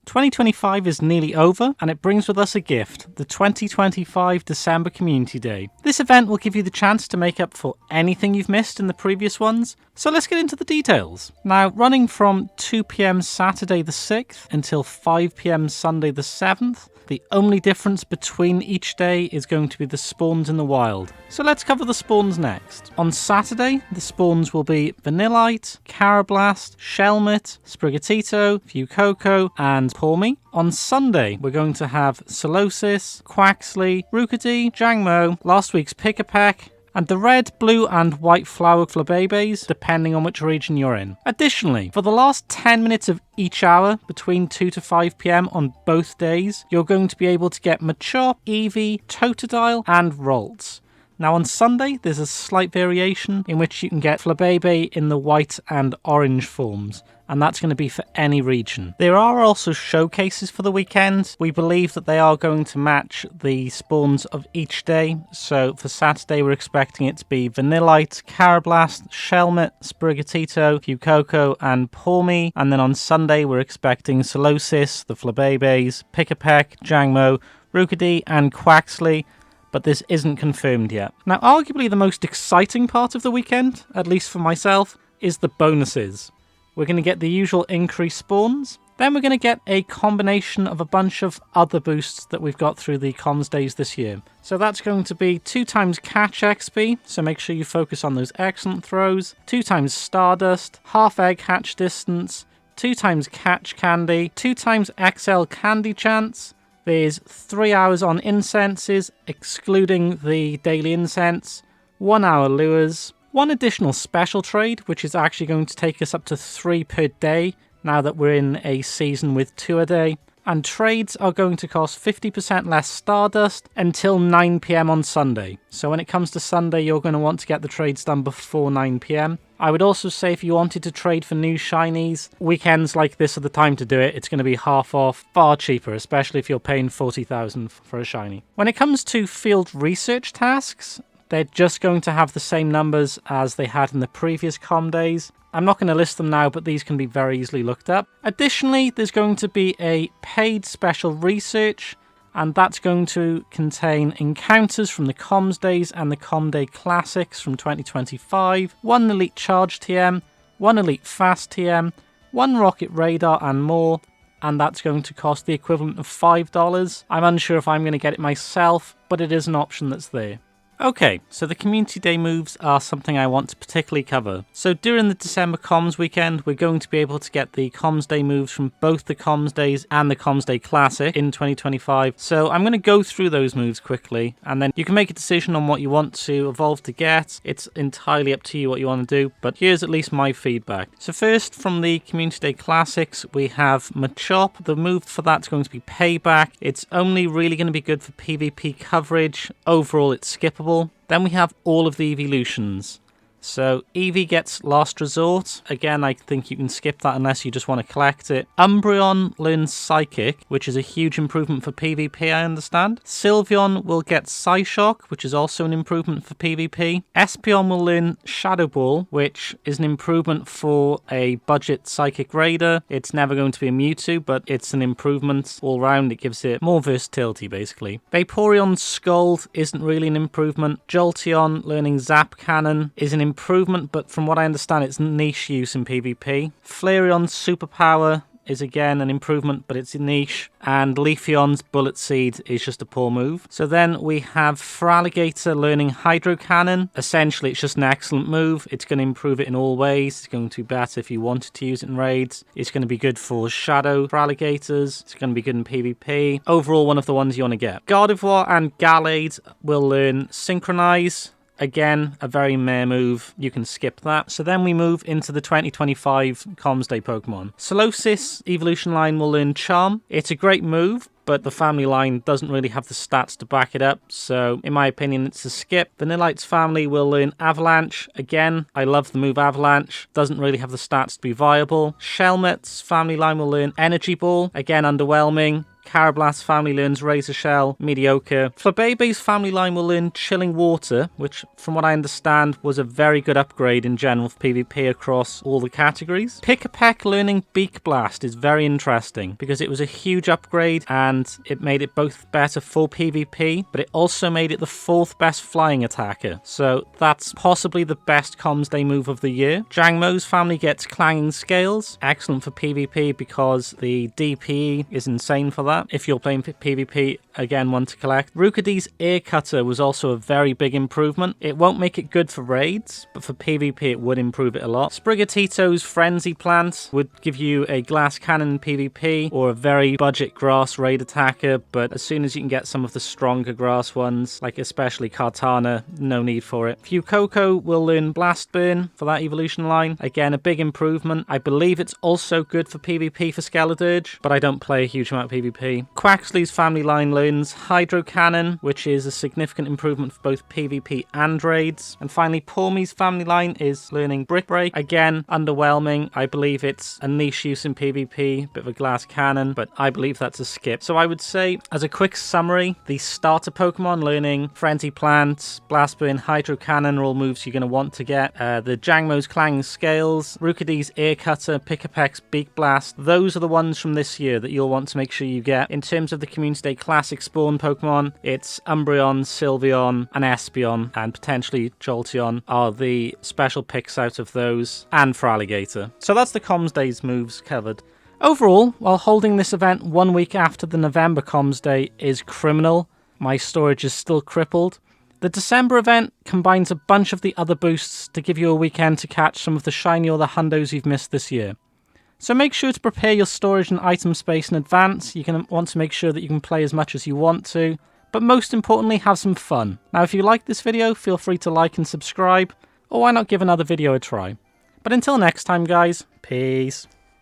2025 is nearly over, and it brings with us a gift, the 2025 December Community Day. This event will give you the chance to make up for anything you've missed in the previous ones, so let's get into the details. Now, running from 2 PM Saturday the 6th until 5 PM Sunday the 7th, the only difference between each day is going to be the spawns in the wild. So let's cover the spawns next. On Saturday, the spawns will be Vanillite, Carablast, Shelmet, Sprigatito, Fuecoco, and Pormy. On Sunday, we're going to have Solosis, Quaxley, Raikou, Jangmo, last week's Pick-a-Peck, and the red, blue, and white flower flabébés, depending on which region you're in. Additionally, for the last 10 minutes of each hour, between 2 to 5 PM on both days, you're going to be able to get Machop, Eevee, Totodile, and Ralts. Now on Sunday, there's a slight variation in which you can get Flabébé in the white and orange forms, and that's going to be for any region. There are also showcases for the weekend. We believe that they are going to match the spawns of each day. So for Saturday, we're expecting it to be Vanillite, Carablast, Shelmet, Sprigatito, Fuecoco, and Pormy. And then on Sunday, we're expecting Solosis, the Flabébés, Pick-a-Peck, Jangmo, Raikou, and Quaxley. But this isn't confirmed yet. Now, arguably the most exciting part of the weekend, at least for myself, is the bonuses. We're going to get the usual increased spawns. Then we're going to get a combination of a bunch of other boosts that we've got through the comms days this year. So that's going to be 2 times catch XP, so make sure you focus on those excellent throws. 2 times Stardust, half egg hatch distance, 2 times catch candy, 2 times XL candy chance. There's 3 hours on incenses, excluding the daily incense, 1 hour lures, 1 additional special trade, which is actually going to take us up to 3 per day, now that we're in a season with 2 a day. And trades are going to cost 50% less Stardust until 9 PM on Sunday. So when it comes to Sunday, you're going to want to get the trades done before 9 PM. I would also say if you wanted to trade for new shinies, weekends like this are the time to do it. It's going to be half off, far cheaper, especially if you're paying 40,000 for a shiny. When it comes to field research tasks, they're just going to have the same numbers as they had in the previous comm days. I'm not going to list them now, but these can be very easily looked up. Additionally, there's going to be a paid special research, and that's going to contain encounters from the comms days and the comm day classics from 2025, 1 elite charge TM, 1 elite fast TM, 1 rocket radar, and more. And that's going to cost the equivalent of $5. I'm unsure if I'm going to get it myself, but it is an option that's there. Okay, so the Community Day moves are something I want to particularly cover. So during the December Comms weekend, we're going to be able to get the Comms Day moves from both the Comms Days and the Comms Day Classic in 2025. So I'm going to go through those moves quickly, and then you can make a decision on what you want to evolve to get. It's entirely up to you what you want to do, but here's at least my feedback. So first, from the Community Day Classics, we have Machop. The move for that's going to be Payback. It's only really going to be good for PvP coverage. Overall, it's skippable. Then we have all of the evolutions. So Eevee gets Last Resort. Again, I think you can skip that unless you just want to collect it. Umbreon learns Psychic, which is a huge improvement for PvP, I understand. Sylveon will get Psyshock, which is also an improvement for PvP. Espeon will learn Shadow Ball, which is an improvement for a budget Psychic Raider. It's never going to be a Mewtwo, but it's an improvement all round. It gives it more versatility, basically. Vaporeon's Scald isn't really an improvement. Jolteon learning Zap Cannon is an improvement, but from what I understand, it's niche use in PvP. Flareon's Superpower is again an improvement, but it's niche. And Leafeon's Bullet Seed is just a poor move. So then we have Feraligatr learning Hydro Cannon. Essentially, it's just an excellent move. It's going to improve it in all ways. It's going to be better if you wanted to use it in raids. It's going to be good for Shadow Feraligatrs. It's going to be good in PvP. Overall, one of the ones you want to get. Gardevoir and Gallade will learn Synchronize. Again, a very meh move. You can skip that. So then we move into the 2025 Comms Day Pokemon. Solosis Evolution line will learn Charm. It's a great move, but the family line doesn't really have the stats to back it up, so in my opinion it's a skip. Vanillite's family will learn Avalanche. Again, I love the move Avalanche. Doesn't really have the stats to be viable. Shelmet's family line will learn Energy Ball. Again, underwhelming. Carablast's family learns Razor Shell, mediocre. Flabebe's family line will learn Chilling Water, which from what I understand was a very good upgrade in general for PvP across all the categories. Pick-a-Peck learning Beak Blast is very interesting because it was a huge upgrade and it made it both better for PvP, but it also made it the 4th best flying attacker. So that's possibly the best comms day move of the year. Jangmo's family gets Clanging Scales, excellent for PvP because the DPE is insane for that. If you're playing PvP, again, one to collect. Raikou Ear Cutter was also a very big improvement. It won't make it good for raids, but for PvP it would improve it a lot. Sprigatito's Frenzy Plant would give you a glass cannon in PvP or a very budget grass raid attacker, but as soon as you can get some of the stronger grass ones, like especially Kartana, no need for it. Fuecoco will learn Blast Burn for that evolution line. Again, a big improvement. I believe it's also good for PvP for Skeledirge, but I don't play a huge amount of PvP. Quaxley's family line learns Hydro Cannon, which is a significant improvement for both PvP and raids. And finally, Pormy's family line is learning Brick Break. Again, underwhelming. I believe it's a niche use in PvP, bit of a glass cannon, but I believe that's a skip. So I would say, as a quick summary, the starter Pokemon learning Frenzy Plant, Blast Burn, Hydro Cannon are all moves you're going to want to get. The Jangmo's Clanging Scales, Raikou's Ear Cutter, Pick-a-Peck's Beak Blast, those are the ones from this year that you'll want to make sure you get. In terms of the Community Day Classic Spawn Pokemon, it's Umbreon, Sylveon, and Espeon, and potentially Jolteon are the special picks out of those, and for Alligator. So that's the Comms Day's moves covered. Overall, while holding this event 1 week after the November Comms Day is criminal, my storage is still crippled. The December event combines a bunch of the other boosts to give you a weekend to catch some of the shiny or the hundos you've missed this year. So make sure to prepare your storage and item space in advance. You're going to want to make sure that you can play as much as you want to, but most importantly, have some fun. Now, if you like this video, feel free to like and subscribe, or why not give another video a try. But until next time, guys, peace.